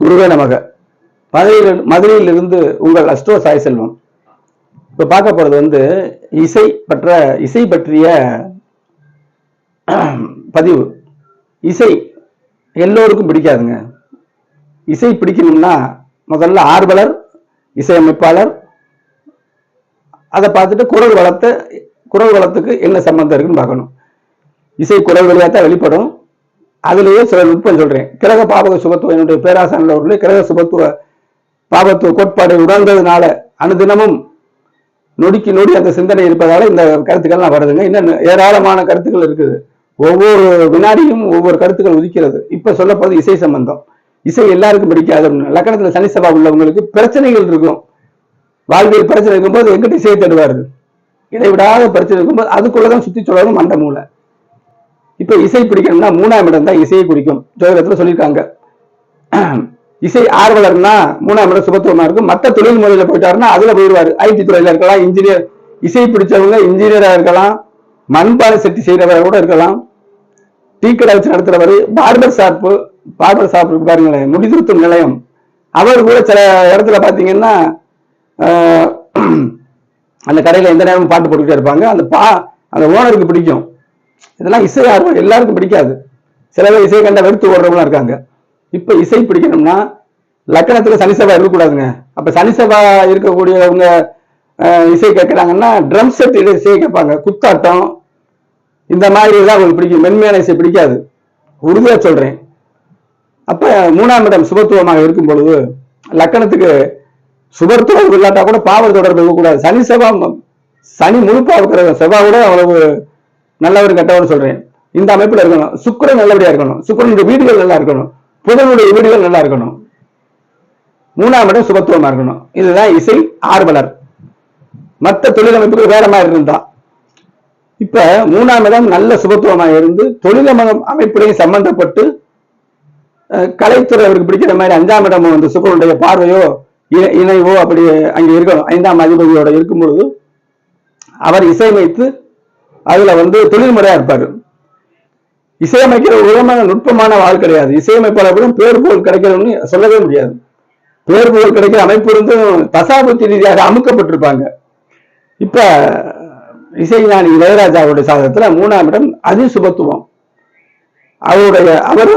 குருவே நமக. மதுரையிலிருந்து உங்கள் அஸ்ட்ரோ சாய் செல்வம். இப்ப பார்க்க போறது வந்து இசை பற்றிய பதிவு. இசை எல்லோருக்கும் பிடிக்காதுங்க. இசை பிடிக்கணும்னா முதல்ல ஆர்வலர், இசையமைப்பாளர், அதை பார்த்துட்டு குரல் வளத்துக்கு என்ன சம்பந்தம் இருக்குன்னு பார்க்கணும். இசை குரல் வழியாத்தான் வெளிப்படும். அதுலயே சில நுட்பம் சொல்றேன். கிரக பாவக சுபத்துவம், என்னுடைய பேராசான அவர்களே கிரக சுபத்துவ பாவத்துவ கோட்பாடு உணர்ந்ததுனால அனுதினமும் நொடிக்கு நொடி அந்த சிந்தனை இருப்பதால இந்த கருத்துக்கள்லாம் வருதுங்க. இன்னும் ஏராளமான கருத்துக்கள் இருக்குது. ஒவ்வொரு வினாடியும் ஒவ்வொரு கருத்துக்கள் உதிக்கிறது. இப்ப சொல்லப்போது இசை சம்பந்தம். இசை எல்லாருக்கும் பிடிக்காது. லக்கணத்துல சனி சபா உள்ளவங்களுக்கு பிரச்சனைகள் இருக்கும். வாழ்வியல் பிரச்சனை இருக்கும்போது எங்கிட்ட இசையை தருவாரு. இடைவிடாத பிரச்சனை இருக்கும்போது அதுக்குள்ளதான் சுத்தி சொல்லணும் மண்ட மூளை. இப்ப இசை பிடிக்கணும்னா 3ஆம் இடம் தான் இசையை குறிக்கும். ஜோதிடத்துல சொல்லியிருக்காங்க. இசை ஆர்வலர்னா 3ஆம் இடம் சுபத்துவமா இருக்கும். மற்ற தொழில் முறையில போயிட்டாருன்னா அதுல போயிடுவாரு. ஐடி துறையில இருக்கலாம், இன்ஜினியர், இசை பிடிச்சவங்க இன்ஜினியரா இருக்கலாம், மண்பானை செட்டி செய்யறவரை கூட இருக்கலாம், டீ கடை வச்சு நடத்துறவர், பார்பர் ஷாப் பாருங்களேன், முடிதிருத்தும் நிலையம், அவர் கூட சில இடத்துல பாத்தீங்கன்னா அந்த கடையில எந்த நேரமும் பாட்டு போட்டுக்கிட்டே இருப்பாங்க. அந்த ஓனருக்கு பிடிக்கும். இதெல்லாம் இசை ஆர்வம் எல்லாருக்கும் பிடிக்காது. சில பேர் இசை கண்ட வெறுத்து ஓடுறவங்களாம் இருக்காங்க. இப்ப இசை பிடிக்கணும்னா லக்கணத்துல சனிசபா இருக்கக்கூடாதுங்க. அப்ப சனிசபா இருக்கக்கூடியவங்க இசை கேட்கறாங்கன்னா ட்ரம் செட் இசையை கேட்பாங்க. குத்தாட்டம் இந்த மாதிரி தான் அவங்களுக்கு பிடிக்கும். மென்மையான இசை பிடிக்காது, உறுதியா சொல்றேன். அப்ப 3ஆம் இடம் சுபத்துவமாக இருக்கும் பொழுது லக்கணத்துக்கு சுபத்துவம் இல்லாட்டா கூட பாவ தொடர்பு இருக்கக்கூடாது. சனி முழுப்பா இருக்கிற செவ்வா கூட அவ்வளவு நல்லவர் கெட்டவர் சொல்றேன். இந்த அமைப்புல இருக்கணும். சுக்கிரன் நல்லபடியா இருக்கணும். சுக்கிரனுடைய வீடுகள் நல்லா இருக்கணும். புதனுடைய வீடுகள் நல்லா இருக்கணும். 3ஆம் இடம் சுபத்துவமா இருக்கணும். இதுதான் இசை ஆர்வலர். மற்ற தொழில் அமைப்புகள் வேற மாதிரி இருந்தா. இப்ப 3ஆம் இடம் நல்ல சுபத்துவமாக இருந்து தொழில் அமைப்புலையும் சம்பந்தப்பட்டு கலைத்துறை அவருக்கு பிடிக்கிற மாதிரி 5ஆம் இடம் வந்து சுக்கிரனுடைய பார்வையோ இணைவோ அப்படி அங்க இருக்கணும். 5ஆம் அதிபதியோட இருக்கும் பொழுது அவர் இசையமைத்து அதுல வந்து தொழில் முறையா இருப்பாரு. இசையமைக்கிற உயரமான நுட்பமான வாழ் கிடையாது. இசையமைப்பாளர்களும் பேர் புகழ் கிடைக்கிறதுன்னு சொல்லவே முடியாது. பேர் புகழ் கிடைக்கிற அமைப்பு இருந்தும் தசாபுத்தி ரீதியாக அமுக்கப்பட்டிருப்பாங்க. இப்ப இசைஞானி இளையராஜாவுடைய சாதகத்துல 3ஆம் இடம் அதி சுபத்துவம். அவரு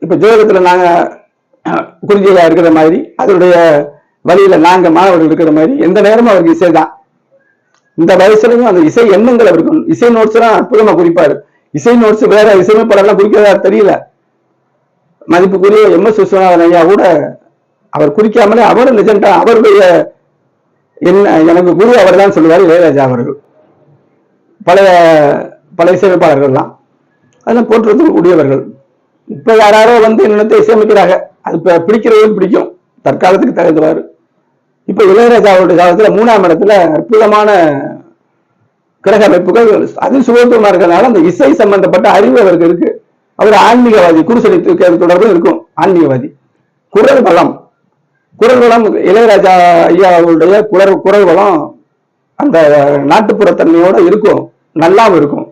இப்ப ஜோதிடத்துல நாங்க குருஜியா இருக்கிற மாதிரி, அதனுடைய வழியில நாங்க மாணவர்கள் இருக்கிற மாதிரி எந்த நேரமும் அவருக்கு இசைதான். இந்த வயசுலயும் அந்த இசை எண்ணங்கள் அவருக்கு இசை நோட்ஸ் எல்லாம் அற்புதமா குறிப்பாரு. இசை நோட்ஸ் வேற இசையமைப்பாளர்லாம் குறிக்கிறதா தெரியல. மதிப்புக்குரிய MS விஸ்வநாதன் ஐயா கூட அவர் குறிக்காமலே அவர் லெஜெண்டா அவருடைய எனக்கு குரு அவர் தான் சொல்லுவார் இளையராஜா அவர்கள். பல இசையமைப்பாளர்கள்லாம் அதெல்லாம் போற்றுவதற்கு கூடியவர்கள். இப்ப யாரோ வந்து என்னத்தை இசையமைக்கிறாங்க. அது பிடிக்கிறவங்களுக்கு பிடிக்கும், தற்காலத்துக்கு தகுந்தவாறு. இப்ப இளையராஜாவுடைய காலத்துல 3ஆம் இடத்துல அற்புதமான கிரக அமைப்புகள் அது சுபத்துவமா இருக்கிறதுனால அந்த இசை சம்பந்தப்பட்ட அறிவு அவருக்கு இருக்கு. அவர் ஆன்மீகவாதி, குருசடி தொடர்பு இருக்கும். ஆன்மீகவாதி. குரல் வளம் இளையராஜா ஐயா அவருடைய குரல் வளம் அந்த நாட்டுப்புறத்தன்மையோட இருக்கும், நல்லாவும் இருக்கும்.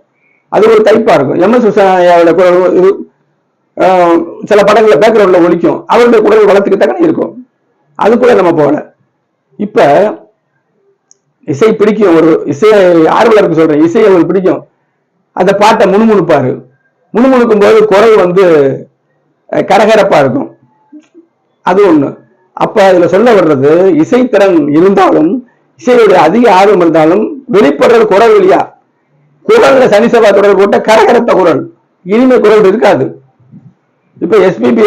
அது ஒரு டைப்பா இருக்கும். MS விஸ்வநாதன் ஐயாவோட குரல் சில படங்களை பேக்ரவுண்ட்ல ஒழிக்கும். அவருடைய குரல் வளத்துக்கு தக்கன இருக்கும். அது கூட நம்ம போகல. இப்ப இசை பிடிக்கும். ஒரு இசை ஆர்வலருக்கு சொல்றேன், இசை அவருக்கு பிடிக்கும். அந்த பாட்டை முணுமுணுப்பாரு. முணுமுணுக்கும் போது குரல் வந்து கரகரப்பா இருக்கும். அது ஒண்ணு. அப்ப அதுல சொல்ல வர்றது இசைத்திறன் இருந்தாலும் இசையுடைய அதிக ஆர்வம் இருந்தாலும் வெளிப்படுறது குரல் வழியா. குரல்ல சனிசபா தொடர்பு போட்ட கரகரத்த குரல், இனிமை குரல் இருக்காது. இப்ப SPB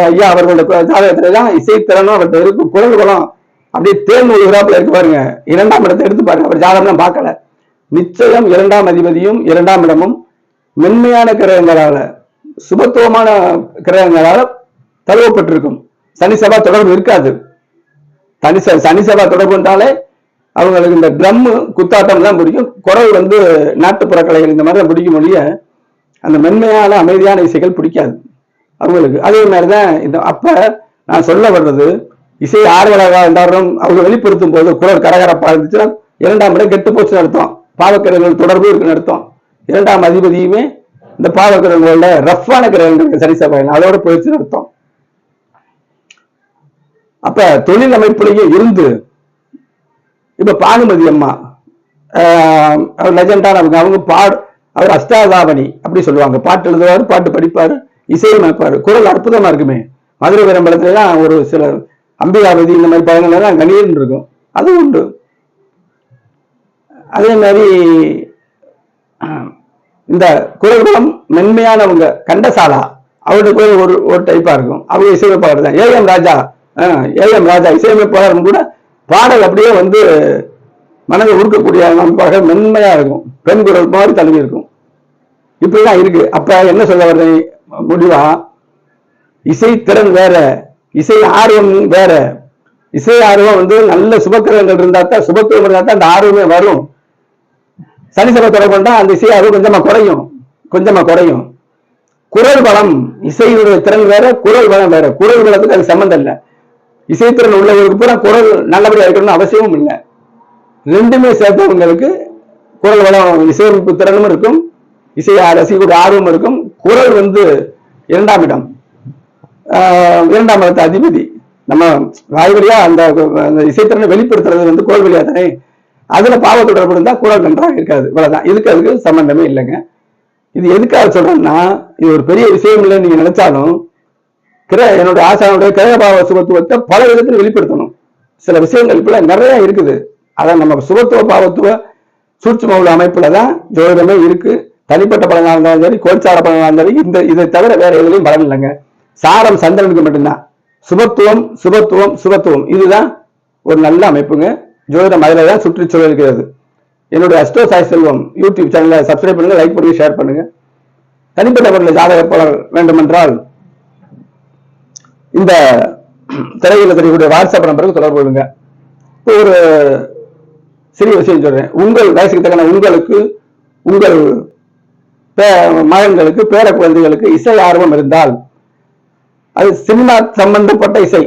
ஐயா அவர்களோட ஜாதகத்துலதான் இசைத்திறனும் அவர்கிட்ட இருக்கும். குரல் குலம் அப்படியே தேன் உயிராப்புல இருக்கு பாருங்க. 2ஆம் இடத்தை எடுத்து பாருங்க. அவர் ஜாதகம் பார்க்கல. நிச்சயம் 2ஆம் அதிபதியும் 2ஆம் இடமும் மென்மையான கிரகங்களால, சுபத்துவமான கிரகங்களால தழுவப்பட்டிருக்கும். சனிசபா தொடர்பு இருக்காது. சனிசபா தொடர்பு என்றாலே அவங்களுக்கு இந்த ட்ரம் குத்தாட்டம் தான் பிடிக்கும். குரல் வந்து நாட்டுப்புற கலைகள் இந்த மாதிரி பிடிக்கும் மொழிய அந்த மென்மையான அமைதியான இசைகள் பிடிக்காது அவங்களுக்கு. அதே மாதிரிதான் இந்த அப்ப நான் சொல்ல வர்றது இசை ஆர்வலராக இருந்தாலும் அவங்க வெளிப்படுத்தும் போது குரல் கரகரப்பா இருந்துச்சுன்னா 2ஆம் இடம் கெட்டு போச்சுன்னு அர்த்தம். பாவக்கிரகங்கள் தொடர்பு இருக்குன்னு அர்த்தம். 2ஆம் அதிபதியுமே இந்த பாவக்கிரகங்களோட ரஃப்பான கிரகங்கள் சனிசபையில் அதோட போயிடுச்சுன்னு அர்த்தம். அப்ப தொழில் அமைப்புலையும் இருந்து இப்ப பானுமதி அம்மா லெஜெண்டானவங்க, அவங்க அவர் அஷ்டாதாவணி அப்படி சொல்லுவாங்க. பாட்டு எழுதுவாரு, பாட்டு படிப்பாரு, இசையமைப்பாரு, குரல் அற்புதமா இருக்குமே. மதுரை விளம்பரத்துல எல்லாம் ஒரு சில அம்பிகாபதி இந்த மாதிரி படங்கள் எல்லாம் கணீர்னு இருக்கும், அது உண்டு. அதே மாதிரி இந்த குரல் குலம் மென்மையானவங்க, கண்டசாலா அவருடைய குரல் ஒரு டைப்பா இருக்கும், அவங்க இசையமைப்பாளர் தான். ஏஎம் ராஜா இசையமைப்பாளர் கூட பாடல் அப்படியே வந்து மனதை உருக்கக்கூடிய அமைப்பாக மென்மையா இருக்கும், பெண் குரல் மாதிரி தழுவி இருக்கும். இப்படிதான் இருக்கு. அப்ப என்ன சொல்ல வர்றேன் முடிவா, இசை திறன் வேற, இசை ஆர்வம் வேற. இசை ஆர்வம் வந்து நல்ல சுபக்கிரகங்கள் இருந்தா தான், சுபத்துவம் இருந்தா தான் அந்த ஆர்வமே வரும். சனிசபை தொடர்புண்டா அந்த இசை ஆர்வம் கொஞ்சமா குறையும். குரல் வளம், இசையுடைய திறன் வேற, குரல் வளம் வேற. குரல் வளத்துக்கு அது சம்பந்தம் இல்லை. இசைத்திறன் உள்ளவருக்கு பூரா குரல் நல்லபடியா இருக்கணும்னு அவசியமும் இல்லை. ரெண்டுமே சேர்த்தவங்களுக்கு குரல் வளம், இசையமைப்பு திறனும் இருக்கும், இசை ரசிகக்கூடிய ஆர்வம் இருக்கும். குரல் வந்து இரண்டாம் இடத்து அதிபதி. நம்ம வாய்வழியா அந்த இசைத்திறனை வெளிப்படுத்துறது வந்து குரல் வழியா தானே. அதுல பாவ தொடர்பு இருந்தா குரல் நன்றாக இருக்காது. இவ்வளவுதான், அதுக்கு சம்பந்தமே இல்லைங்க. இது எதுக்காக சொல்றேன்னா, இது ஒரு பெரிய விஷயம் இல்லைன்னு நீங்க நினைச்சாலும், என்னுடைய ஆசானுடைய கிரகபாவ சுபத்துவத்தை பல விதத்தில் வெளிப்படுத்தணும். சில விஷயங்கள் இப்ப நிறைய இருக்குது. அதான் நம்ம சுபத்துவ பாவத்துவ சூட்சும உள்ள அமைப்புலதான் ஜோதிடமே இருக்கு. தனிப்பட்ட பலனாக இருந்தாலும் சரி, கோச்சார பலனாக இருந்தாலும் இதை தவிர வேற எதுலையும் பலன் இல்லைங்க. சாரம் சந்திரனுக்கு மட்டும்தான். சுபத்துவம் இதுதான் ஒரு நல்ல அமைப்புங்க. ஜோதிடம் அதில தான் சுற்றுச்சூழல் இருக்கிறது. என்னுடைய அஸ்ட்ரோ சாய் செல்வம் யூடியூப் சேனலை சப்ஸ்கிரைப் பண்ணுங்க, லைக் பண்ணுங்க, ஷேர் பண்ணுங்க. தனிப்பட்ட முறையில் ஜாதக பலர் வேண்டுமென்றால் இந்த திரையில தெரியக்கூடிய வாட்ஸ்அப் நம்பருக்கு தொடர்பு கொள்ளுங்க. இப்போ ஒரு சிறிய விஷயம் சொல்றேன். உங்கள் வயசுக்கு தக்கன உங்களுக்கு, உங்கள் மகன்களுக்கு, பேர குழந்தைகளுக்கு இசை ஆர்வம் இருந்தால், அது சினிமா சம்பந்தப்பட்ட இசை,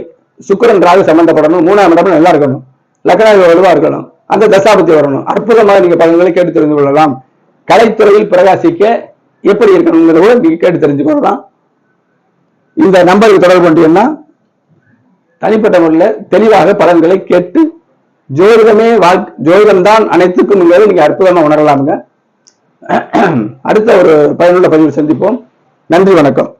சுக்கிரன் ராகு சம்பந்தப்படணும், 3ஆம் இடம் நல்லா இருக்கணும், லக்னாதிபதி வலுவா இருக்கணும், அந்த தசாபத்தி வரணும். அற்புதமாக நீங்க பலன்களை கேட்டு தெரிந்து கொள்ளலாம். கலைத்துறையில் பிரகாசிக்க எப்படி இருக்கணுங்கிறத கூட நீங்க கேட்டு தெரிஞ்சு கொள்ளலாம். இந்த நம்பருக்கு தொடர்பு கொண்டீங்கன்னா தனிப்பட்ட முறையில் தெளிவாக பலன்களை கேட்டு ஜோதிடம் தான் அனைத்துக்கும் நீங்க அற்புதமா உணரலாமுங்க. அடுத்த ஒரு பயனுள்ள பதிவில் சந்திப்போம். நன்றி, வணக்கம்.